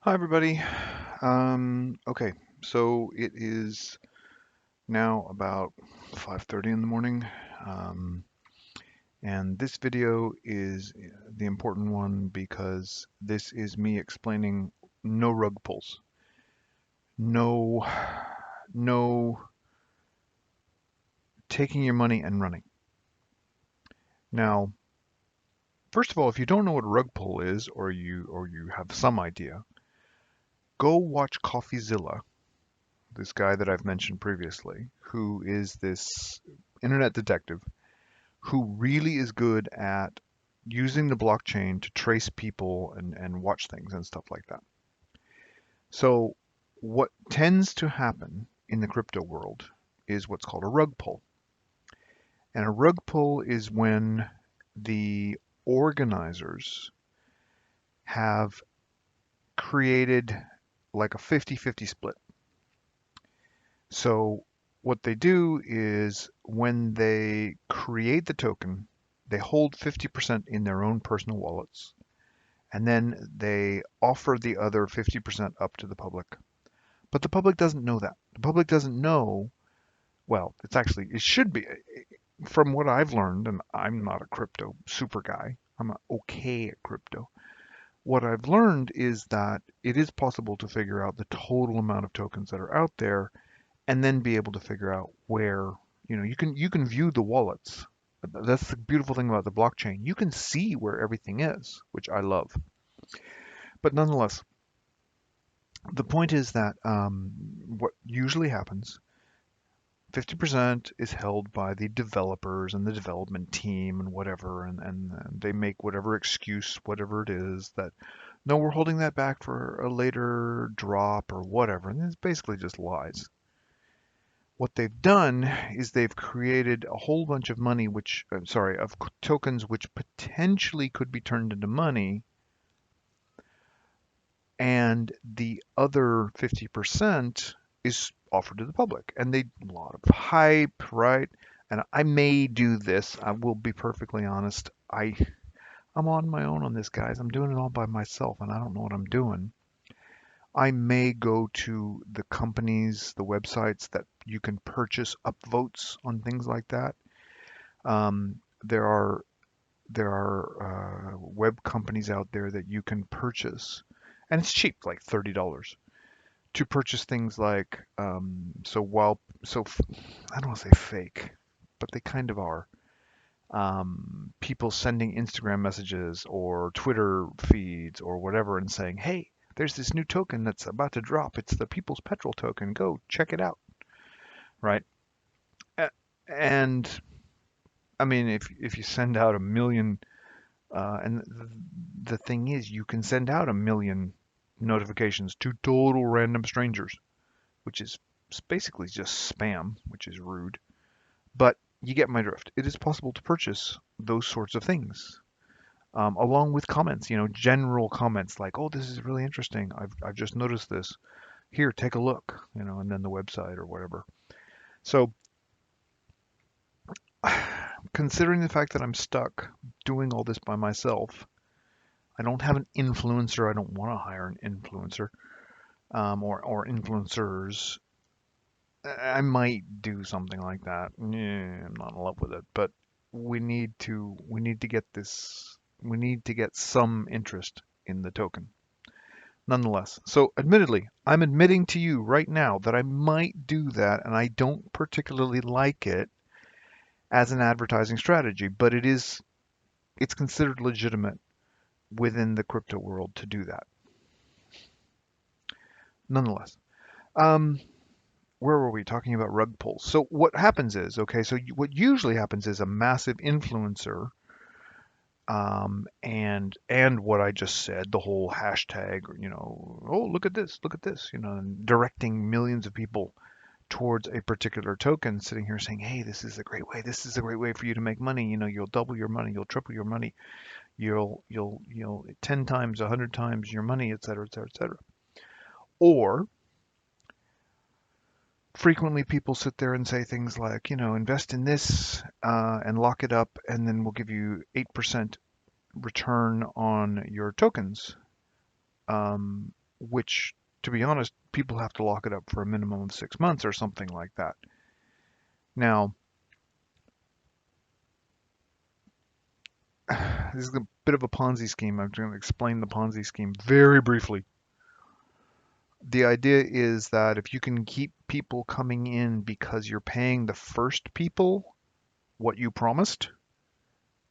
Hi, everybody. Okay, so it is now about 5:30 in the morning, um, and this video is the important one because this is me explaining no rug pulls, no, no taking your money and running. Now, first of all, if you don't know what a rug pull is, or you have some idea, go watch CoffeeZilla, this guy that I've mentioned previously, who is this internet detective who really is good at using the blockchain to trace people and watch things and stuff like that. So what tends to happen in the crypto world is what's called a rug pull. And a rug pull is when the organizers have created like a 50-50 split. So what they do is when they create the token, they hold 50% in their own personal wallets, and then they offer the other 50% up to the public. But the public doesn't know that. The public doesn't know, well, it should be, from what I've learned, and I'm not a crypto super guy, I'm okay at crypto. What I've learned is that it is possible to figure out the total amount of tokens that are out there and then be able to figure out where, you can view the wallets. That's the beautiful thing about the blockchain. You can see where everything is, which I love. But nonetheless, the point is that what usually happens, 50% is held by the developers and the development team and whatever, and they make whatever excuse, whatever it is, that no, we're holding that back for a later drop or whatever. And it's basically just lies. What they've done is they've created a whole bunch of money, of tokens which potentially could be turned into money, and the other 50% is offered to the public. And they a lot of hype, right? And I may do this. I will be perfectly honest. I'm on my own on this, guys. I'm doing it all by myself, and I don't know what I'm doing. I may go to the companies, the websites that you can purchase upvotes on things like that. There are web companies out there that you can purchase, and it's cheap, like $30, to purchase things like I don't want to say fake, but they kind of are. People sending Instagram messages or Twitter feeds or whatever and saying, "Hey, there's this new token that's about to drop. It's the People's Petrol token. Go check it out." Right? And I mean, if you send out a million, and the thing is, you can send out a million notifications to total random strangers, which is basically just spam, which is rude. But you get my drift. It is possible to purchase those sorts of things, along with comments, general comments like, "Oh, this is really interesting. I've just noticed this. Here, take a look," and then the website or whatever. So, considering the fact that I'm stuck doing all this by myself, I don't have an influencer. I don't want to hire an influencer, or influencers. I might do something like that. Yeah, I'm not in love with it, but we need to get this. We need to get some interest in the token, nonetheless. So, admittedly, I'm admitting to you right now that I might do that, and I don't particularly like it as an advertising strategy, but it's considered legitimate within the crypto world to do that. Nonetheless, um, where were we talking about rug pulls? So what happens is, okay, so what usually happens is a massive influencer, and what I just said, the whole hashtag, oh, look at this, and directing millions of people towards a particular token, sitting here saying, hey, this is a great way. This is a great way for you to make money. You'll double your money, you'll triple your money, you'll 10 times, 100 times your money, et cetera, et cetera, et cetera. Or frequently people sit there and say things like, invest in this, and lock it up, and then we'll give you 8% return on your tokens. Um, which, to be honest, people have to lock it up for a minimum of 6 months or something like that. Now, this is a bit of a Ponzi scheme. I'm going to explain the Ponzi scheme very briefly. The idea is that if you can keep people coming in because you're paying the first people what you promised,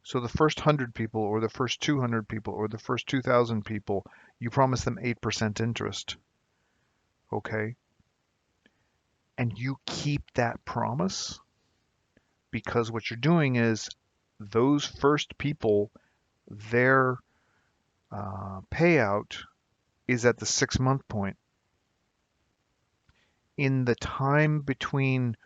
so the first 100 people or the first 200 people or the first 2,000 people, you promise them 8% interest, okay? And you keep that promise because what you're doing is those first people, their payout is at the 6-month point. In the time between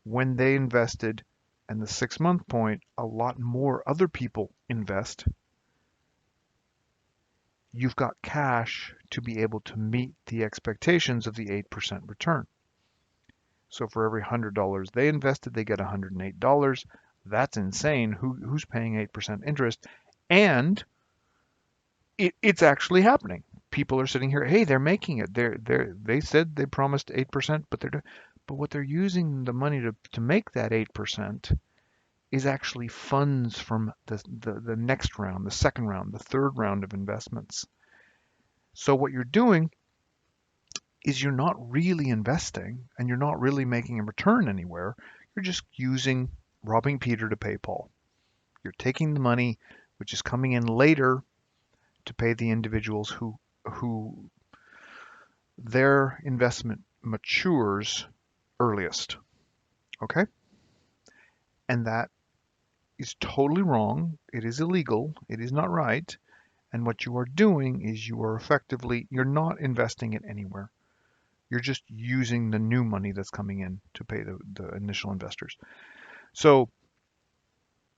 when they invested and the 6-month point, a lot more other people invest. You've got cash to be able to meet the expectations of the 8% return. So for every $100 they invested, they get $108. That's insane. Who's paying 8% interest? And it's actually happening. People are sitting here, hey, they're making it. They said they promised 8%, but what they're using the money to make that 8% is actually funds from the next round, the second round, the third round of investments. So what you're doing is you're not really investing and you're not really making a return anywhere. You're just robbing Peter to pay Paul. You're taking the money which is coming in later to pay the individuals who their investment matures earliest. Okay? And that is totally wrong. It is illegal. It is not right. And what you are doing is you're not investing it anywhere. You're just using the new money that's coming in to pay the initial investors. So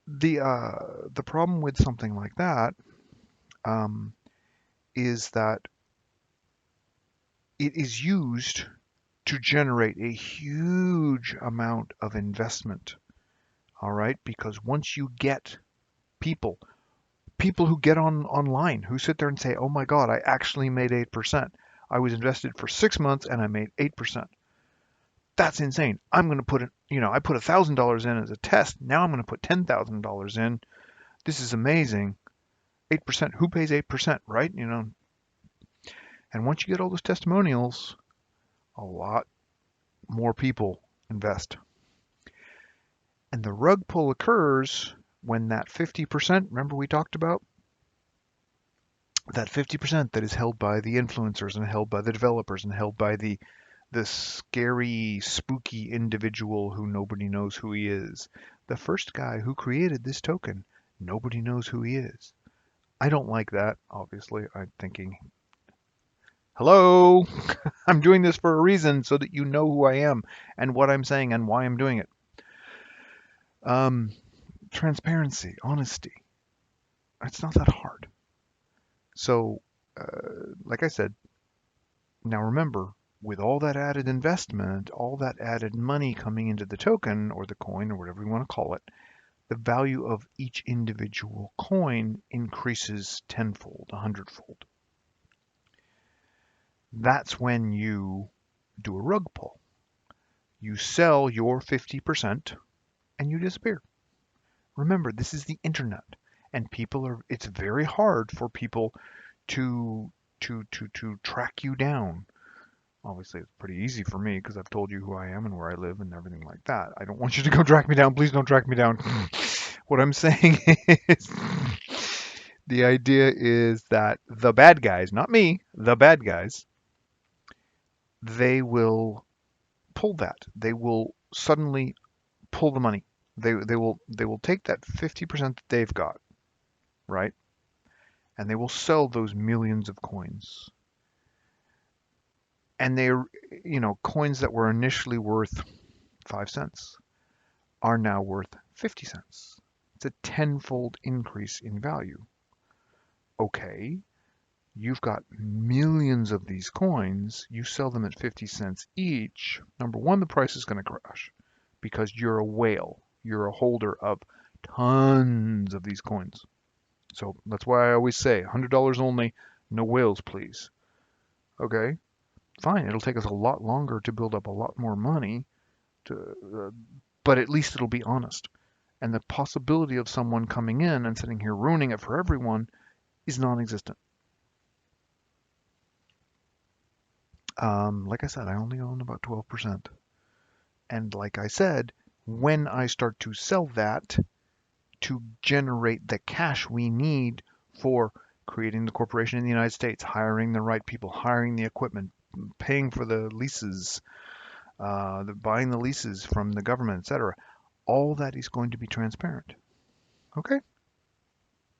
the problem with something like that is that it is used to generate a huge amount of investment. All right, because once you get people who get online, who sit there and say, oh my God, I actually made 8%. I was invested for 6 months and I made 8%. That's insane. I'm going to put it, I put $1,000 in as a test. Now I'm going to put $10,000 in. This is amazing. 8%. Who pays 8%, right? And once you get all those testimonials, a lot more people invest. And the rug pull occurs when that 50%, remember we talked about? That 50% that is held by the influencers and held by the developers and held by the scary, spooky individual who nobody knows who he is. The first guy who created this token, nobody knows who he is. I don't like that, obviously. I'm thinking, hello, I'm doing this for a reason so that you know who I am and what I'm saying and why I'm doing it. Transparency, honesty. It's not that hard. So, like I said, now remember, with all that added investment, all that added money coming into the token or the coin or whatever you want to call it, the value of each individual coin increases tenfold, 100-fold. That's when you do a rug pull. You sell your 50% and you disappear. Remember, this is the internet, and it's very hard for people to track you down. Obviously, it's pretty easy for me because I've told you who I am and where I live and everything like that. I don't want you to go track me down. Please don't track me down. What I'm saying is the idea is that the bad guys, not me, the bad guys, they will pull that. They will suddenly pull the money. They will take that 50% that they've got, right? And they will sell those millions of coins. And coins that were initially worth 5 cents are now worth 50 cents. It's a tenfold increase in value. Okay, you've got millions of these coins. You sell them at 50 cents each. Number one, the price is going to crash because you're a whale. You're a holder of tons of these coins. So that's why I always say $100 only, no whales, please. Okay, fine. It'll take us a lot longer to build up a lot more money, to, but at least it'll be honest. And the possibility of someone coming in and sitting here ruining it for everyone is non-existent. Like I said, I only own about 12%. And like I said, when I start to sell that to generate the cash we need for creating the corporation in the United States, hiring the right people, hiring the equipment, paying for the leases, buying the leases from the government, etc. All that is going to be transparent. Okay,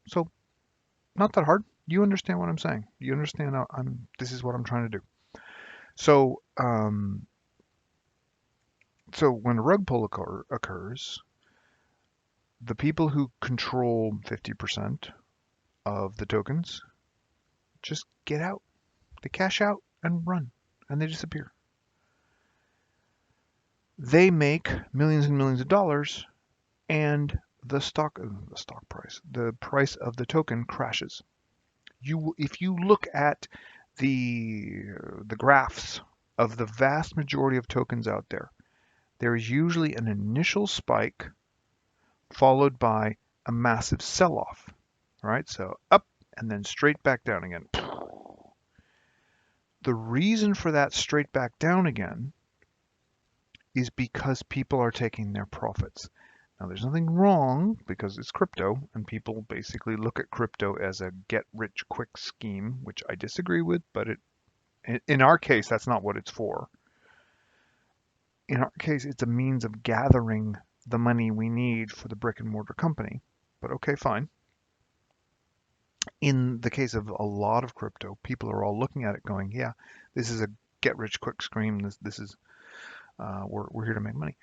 so not that hard. You understand what I'm saying. You understand this is what I'm trying to do. So, so when a rug pull occurs, the people who control 50% of the tokens just get out. They cash out and run, and they disappear. They make millions and millions of dollars, and the price of the token crashes. If you look at the graphs of the vast majority of tokens out there, there is usually an initial spike followed by a massive sell-off. All right, so up and then straight back down again. The reason for that straight back down again is because people are taking their profits. Now, there's nothing wrong because it's crypto, and people basically look at crypto as a get-rich-quick scheme, which I disagree with, but in our case, that's not what it's for. In our case, it's a means of gathering the money we need for the brick and mortar company. But okay, fine. In the case of a lot of crypto, people are all looking at it going, yeah, this is a get-rich-quick scheme. This is we're here to make money.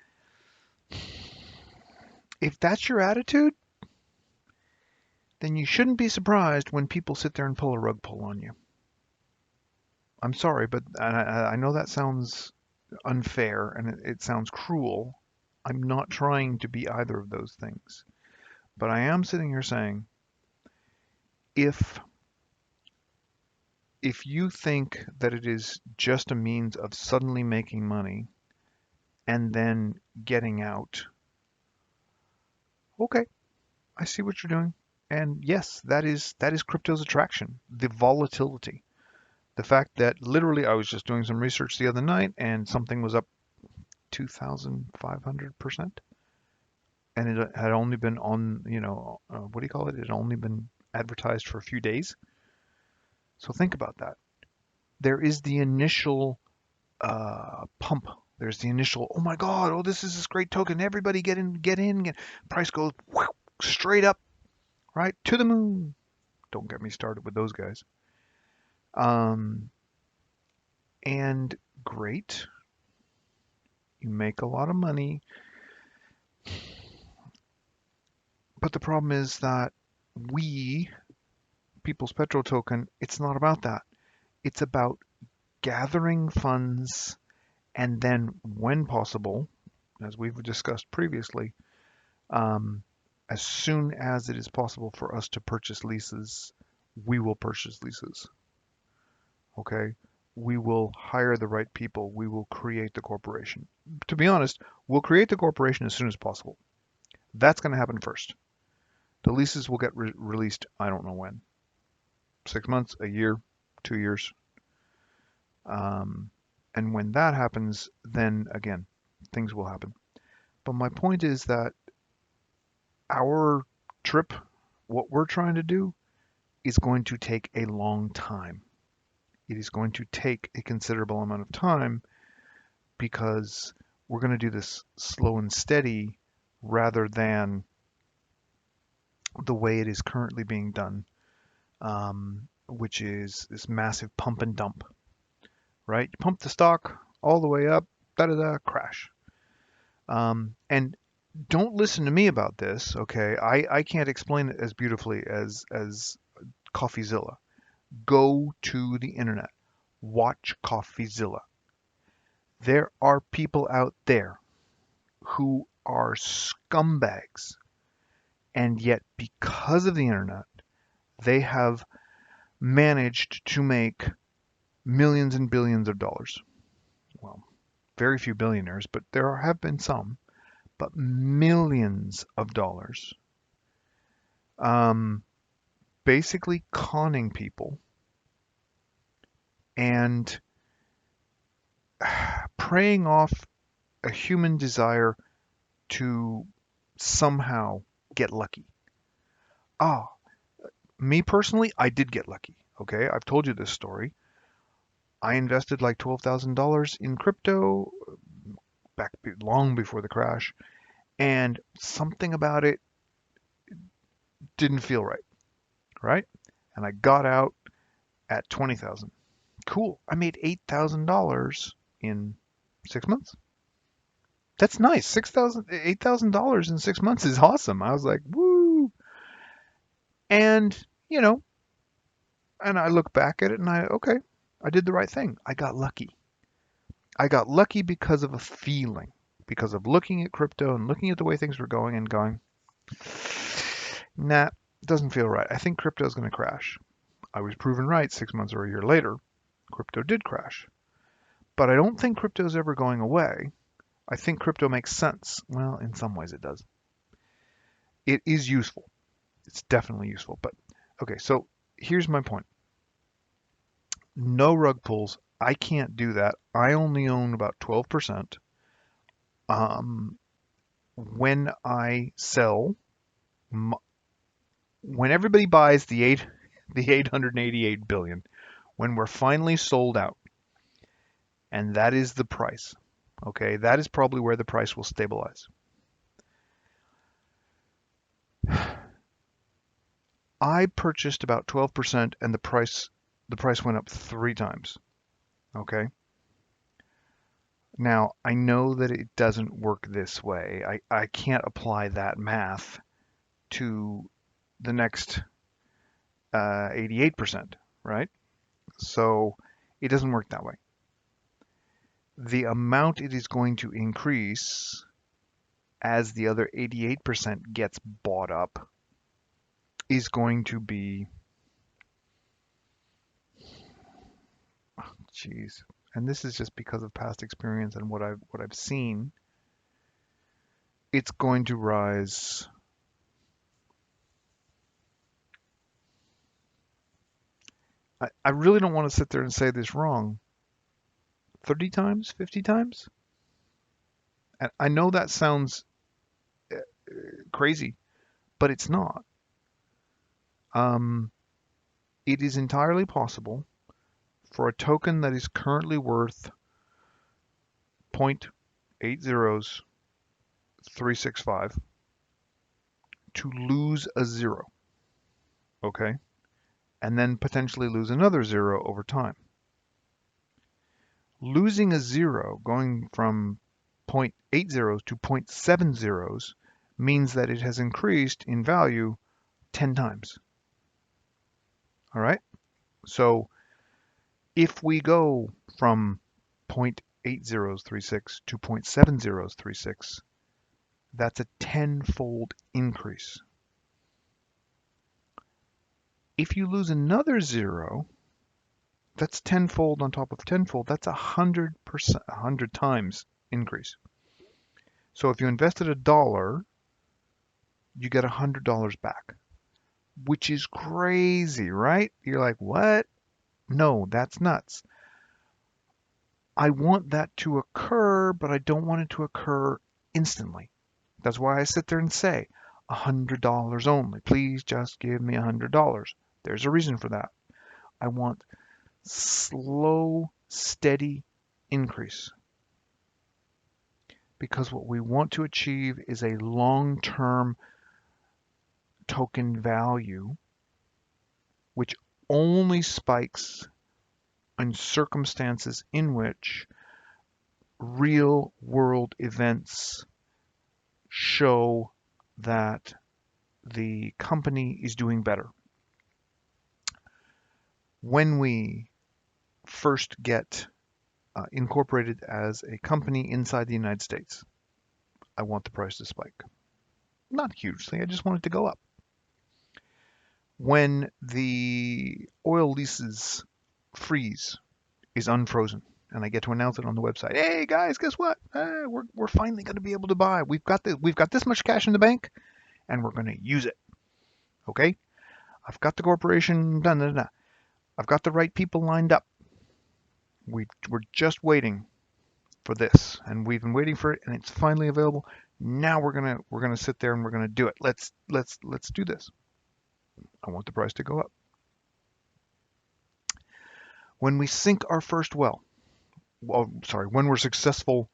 If that's your attitude, then you shouldn't be surprised when people sit there and pull a rug pull on you. I'm sorry, but I know that sounds unfair and it sounds cruel. I'm not trying to be either of those things. But I am sitting here saying, if you think that it is just a means of suddenly making money and then getting out, okay, I see what you're doing. And yes, that is crypto's attraction, the volatility. The fact that literally I was just doing some research the other night and something was up 2,500%, and it had only been on, what do you call it? It had only been advertised for a few days. So think about that. There is the initial pump. There's the initial, oh my God, oh, this is this great token. Everybody get in, get in. Price goes whoosh, straight up, right? To the moon. Don't get me started with those guys. Um, and great. You make a lot of money. But the problem is that we, People's Petrol Token, it's not about that. It's about gathering funds and then, when possible, as we've discussed previously, um, as soon as it is possible for us to purchase leases, we will purchase leases. Okay? We will hire the right people. We will create the corporation. To be honest, we'll create the corporation as soon as possible. That's going to happen first. The leases will get released, I don't know when. 6 months, a year, 2 years. And when that happens, then again, things will happen. But my point is that our trip, what we're trying to do, is going to take a long time. It is going to take a considerable amount of time because we're going to do this slow and steady rather than the way it is currently being done, which is this massive pump and dump, right? You pump the stock all the way up, da-da-da, crash. And don't listen to me about this, okay? I can't explain it as beautifully as CoffeeZilla. Go to the internet. Watch CoffeeZilla. There are people out there who are scumbags, and yet because of the internet, they have managed to make millions and billions of dollars. Well, very few billionaires, but there have been some, but millions of dollars. Um, Basically conning people and preying off a human desire to somehow get lucky. Ah, me personally, I did get lucky. Okay, I've told you this story. I invested like $12,000 in crypto back long before the crash, and something about it didn't feel right, right? And I got out at 20,000. Cool. I made $8,000 in 6 months. That's nice. $8,000 in 6 months is awesome. I was like, woo. And, you know, and I look back at it and okay, I did the right thing. I got lucky. I got lucky because of a feeling, because of looking at crypto and looking at the way things were going and going, nah, doesn't feel right. I think crypto is going to crash. I was proven right 6 months or a year later. Crypto did crash. But I don't think crypto is ever going away. I think crypto makes sense. Well, in some ways it does. It is useful. It's definitely useful. But okay, so here's my point. No rug pulls. I can't do that. I only own about 12%. Um, when I sell, when everybody buys the 888 billion, when we're finally sold out, and that is the price. Okay, that is probably where the price will stabilize. I purchased about 12% and the price went up 3 times. Okay. Now, I know that it doesn't work this way. I can't apply that math to the next 88%, right? So it doesn't work that way. The amount it is going to increase as the other 88% gets bought up is going to be, geez, and this is just because of past experience and what I've seen. It's going to rise. I really don't want to sit there and say this wrong. 30 times, 50 times? And I know that sounds crazy, but it's not. Um, it is entirely possible for a token that is currently worth 0.80365 to lose a zero, okay? And then potentially lose another zero over time. Losing a zero, going from 0.8 zeros to 0.7 zeros, means that it has increased in value 10 times. All right? So if we go from 0.8036 to 0.7036, that's a tenfold increase. If you lose another zero, that's tenfold on top of tenfold. That's 100%, 100 times increase. So if you invested $1, you get $100 back, which is crazy, right? You're like, what? No, that's nuts. I want that to occur, but I don't want it to occur instantly. That's why I sit there and say, $100 only. Please just give me $100. There's a reason for that. I want slow, steady increase. Because what we want to achieve is a long-term token value, which only spikes in circumstances in which real world events show that the company is doing better. When we first get incorporated as a company inside the United States, I want the price to spike. Not hugely, I just want it to go up. When the oil leases freeze is unfrozen. And I get to announce it on the website. Hey guys, guess what? We're finally going to be able to buy. We've got this much cash in the bank, and we're going to use it. Okay? I've got the corporation done. Done, done. I've got the right people lined up. We're just waiting for this, and we've been waiting for it, and it's finally available. Now we're gonna sit there and we're gonna do it. Let's do this. I want the price to go up. When we sink our first well, when we're successful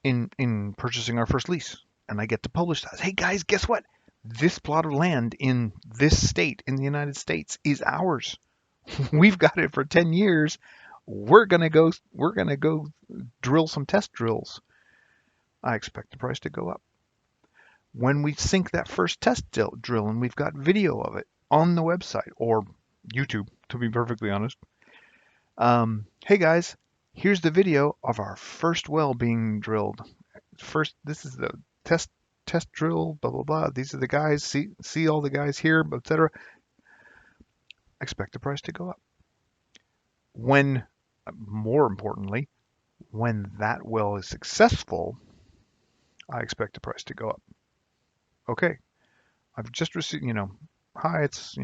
in purchasing our first lease, and I get to publish that. Hey guys, guess what? This plot of land in this state in the United States is ours. We've got it for 10 years. We're gonna go drill some test drills. I expect the price to go up. When we sink that first test drill and we've got video of it on the website or YouTube, to be perfectly honest. Hey guys, here's the video of our first well being drilled. This is the test drill, blah blah blah. These are the guys. See all the guys here, etc. Expect the price to go up. When, more importantly, when that well is successful, I expect the price to go up. Okay, I've just received, hi, it's,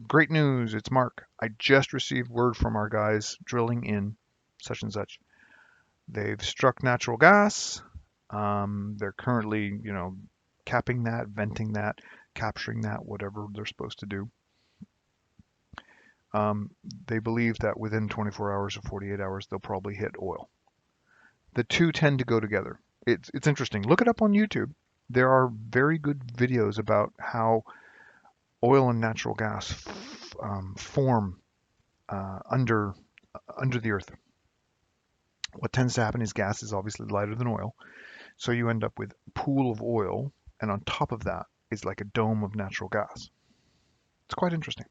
great news, it's Mark. I just received word from our guys drilling in such and such. They've struck natural gas. They're currently, capping that, venting that, capturing that, whatever they're supposed to do. They believe that within 24 hours or 48 hours, they'll probably hit oil. The two tend to go together. It's interesting. Look it up on YouTube. There are very good videos about how oil and natural gas form under the earth. What tends to happen is gas is obviously lighter than oil, so you end up with a pool of oil, and on top of that is like a dome of natural gas. It's quite interesting.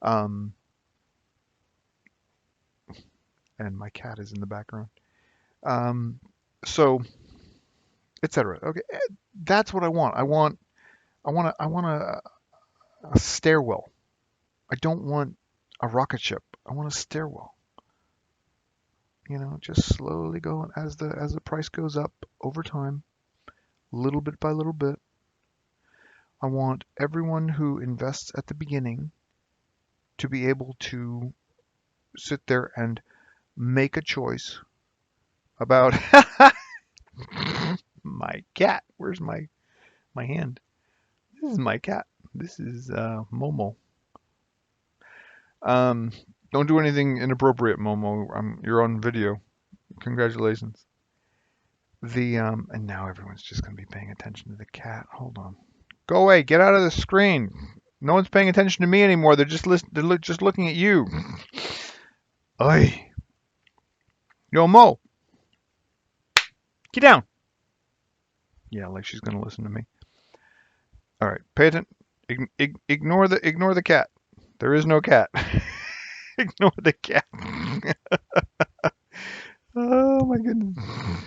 And my cat is in the background. So, etc. Okay, that's what I want. I want a stairwell. I don't want a rocket ship. I want a stairwell. Just slowly going as the price goes up over time, little bit by little bit. I want everyone who invests at the beginning to be able to sit there and make a choice about my cat. Where's my hand? This is my cat. This is Momo. Don't do anything inappropriate, Momo. You're on video. Congratulations. And now everyone's just going to be paying attention to the cat. Hold on. Go away. Get out of the screen. No one's paying attention to me anymore. They're just looking at you. Oi. Yo, Mo. Get down. Yeah, like she's going to listen to me. All right. Pay attention. Ignore the cat. There is no cat. Ignore the cat. Oh my goodness.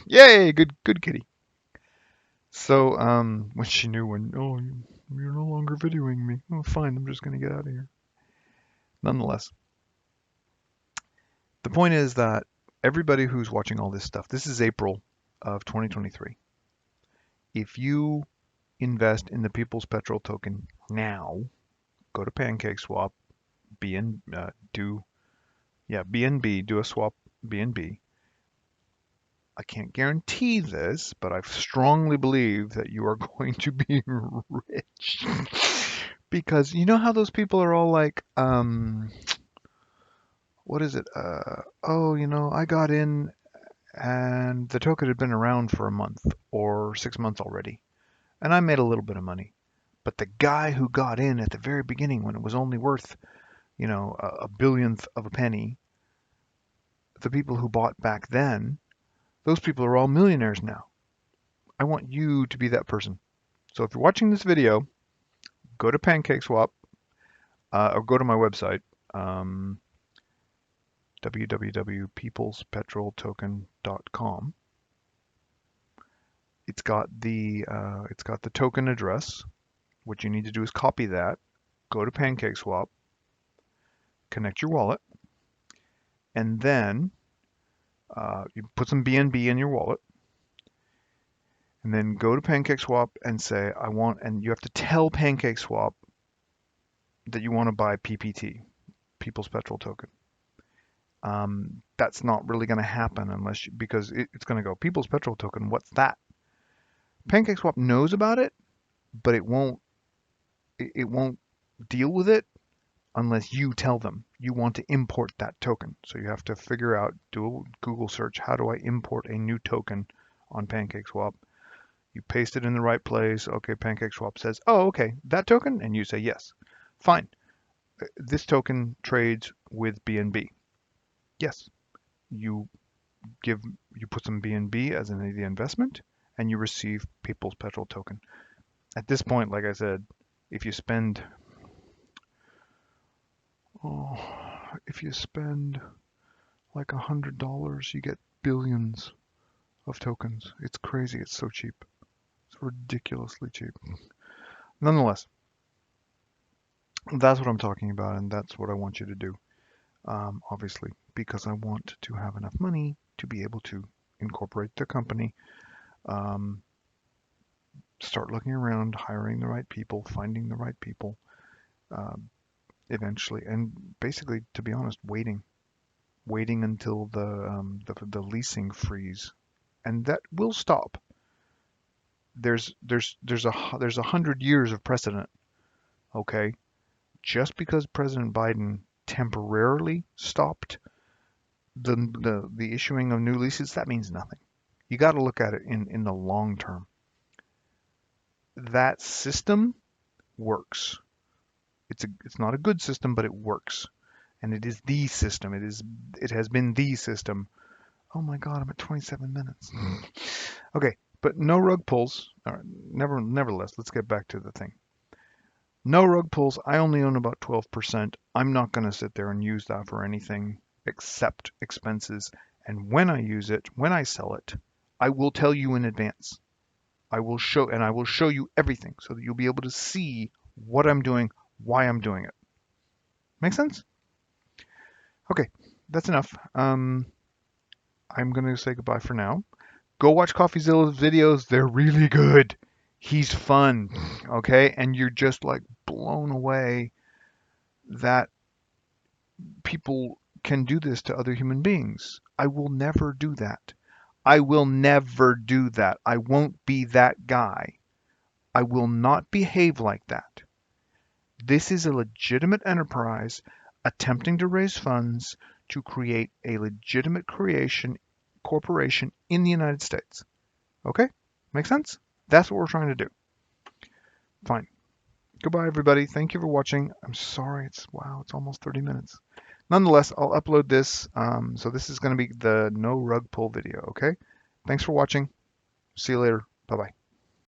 Yay, good kitty. So, when she knew you're no longer videoing me. Oh, fine, I'm just gonna get out of here. Nonetheless, the point is that everybody who's watching all this stuff, this is April of 2023. If you invest in the People's Petrol token now, go to Pancakeswap, do a swap BNB. I can't guarantee this, but I strongly believe that you are going to be rich. Because you know how those people are all like, what is it? I got in and the token had been around for a month or 6 months already, and I made a little bit of money. But the guy who got in at the very beginning when it was only worth, a billionth of a penny, the people who bought back then, those people are all millionaires now. I want you to be that person. So if you're watching this video, go to Pancakeswap or go to my website, www.peoplespetroltoken.com. It's got the token address. What you need to do is copy that, go to Pancakeswap, connect your wallet, and then you put some BNB in your wallet, and then go to Pancakeswap and say, I want, and you have to tell Pancakeswap that you want to buy PPT, People's Petrol Token. That's not really going to happen unless you, because it's going to go, People's Petrol Token, what's that? Pancakeswap knows about it, but it won't deal with it unless you tell them you want to import that token. So you have to figure out, do a Google search, how do I import a new token on Pancakeswap? You paste it in the right place. Okay, Pancakeswap says, oh, okay, that token? And you say, yes. Fine. This token trades with BNB. Yes. You put some BNB as the investment, and you receive People's Petrol Token. At this point, like I said, if you spend like $100, you get billions of tokens. It's crazy. It's so cheap. It's ridiculously cheap. Nonetheless, that's what I'm talking about, and that's what I want you to do. Obviously, because I want to have enough money to be able to incorporate the company, start looking around, hiring the right people, finding the right people, eventually, and basically, to be honest, waiting until the leasing freeze, and that will stop. There's 100 years of precedent. Okay, just because President Biden temporarily stopped the issuing of new leases, that means nothing. You got to look at it in the long term. That system works. It's not a good system, but it works, and it is the system. It has been the system. Oh my God, I'm at 27 minutes. Okay, but no rug pulls. Nevertheless, let's get back to the thing. No rug pulls. I only own about 12%. I'm not going to sit there and use that for anything except expenses. And when I use it, when I sell it, I will tell you in advance. I will show you everything so that you'll be able to see what I'm doing, why I'm doing it. Make sense? Okay, that's enough. I'm going to say goodbye for now. Go watch CoffeeZilla's videos. They're really good. He's fun, okay? And you're just like blown away that people can do this to other human beings. I will never do that. I will never do that. I won't be that guy. I will not behave like that. This is a legitimate enterprise attempting to raise funds to create a legitimate corporation in the United States. Okay? Make sense? That's what we're trying to do. Fine. Goodbye, everybody. Thank you for watching. I'm sorry. It's almost 30 minutes. Nonetheless, I'll upload this. So this is going to be the no rug pull video. Okay? Thanks for watching. See you later. Bye-bye.